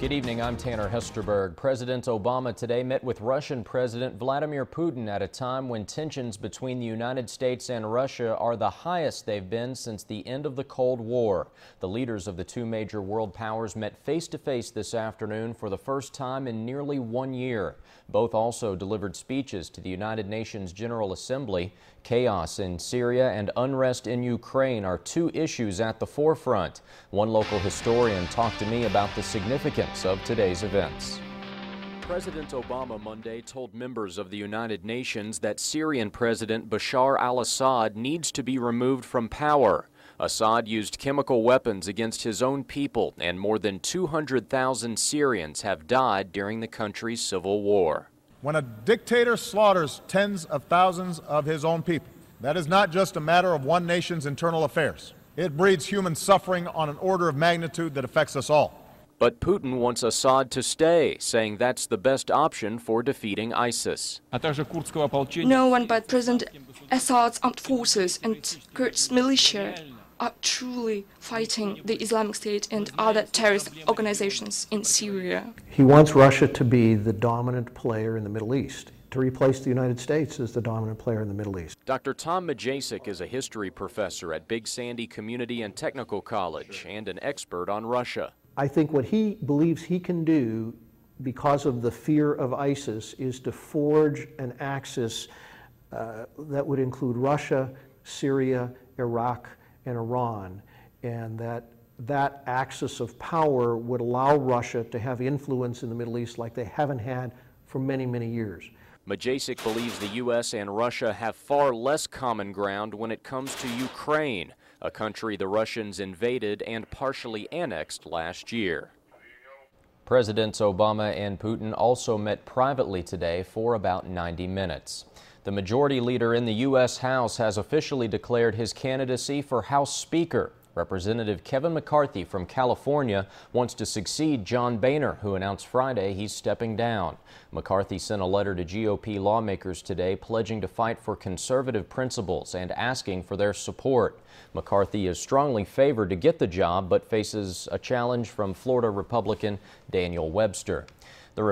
Good evening, I'm Tanner Hesterberg. President Obama today met with Russian President Vladimir Putin at a time when tensions between the United States and Russia are the highest they've been since the end of the Cold War. The leaders of the two major world powers met face-to-face this afternoon for the first time in nearly 1 year. Both also delivered speeches to the United Nations General Assembly. Chaos in Syria and unrest in Ukraine are two issues at the forefront. One local historian talked to me about the significance of today's events. President Obama Monday told members of the United Nations that Syrian President Bashar al-Assad needs to be removed from power. Assad used chemical weapons against his own people, and more than 200,000 Syrians have died during the country's civil war. When a dictator slaughters tens of thousands of his own people, that is not just a matter of one nation's internal affairs. It breeds human suffering on an order of magnitude that affects us all. But Putin wants Assad to stay, saying that's the best option for defeating ISIS. No one but President Assad's armed forces and Kurds militia are truly fighting the Islamic State and other terrorist organizations in Syria. He wants Russia to be the dominant player in the Middle East, to replace the United States as the dominant player in the Middle East. Dr. Tom Majacek is a history professor at Big Sandy Community and Technical College and an expert on Russia. I think what he believes he can do, because of the fear of ISIS, is to forge an axis that would include Russia, Syria, Iraq, and Iran, and that axis of power would allow Russia to have influence in the Middle East like they haven't had for many, many years. Majacek believes the U.S. and Russia have far less common ground when it comes to Ukraine, a country the Russians invaded and partially annexed last year. Presidents Obama and Putin also met privately today for about 90 minutes. The majority leader in the U.S. House has officially declared his candidacy for House Speaker. Representative Kevin McCarthy from California wants to succeed John Boehner, who announced Friday he's stepping down. McCarthy sent a letter to GOP lawmakers today pledging to fight for conservative principles and asking for their support. McCarthy is strongly favored to get the job but faces a challenge from Florida Republican Daniel Webster. The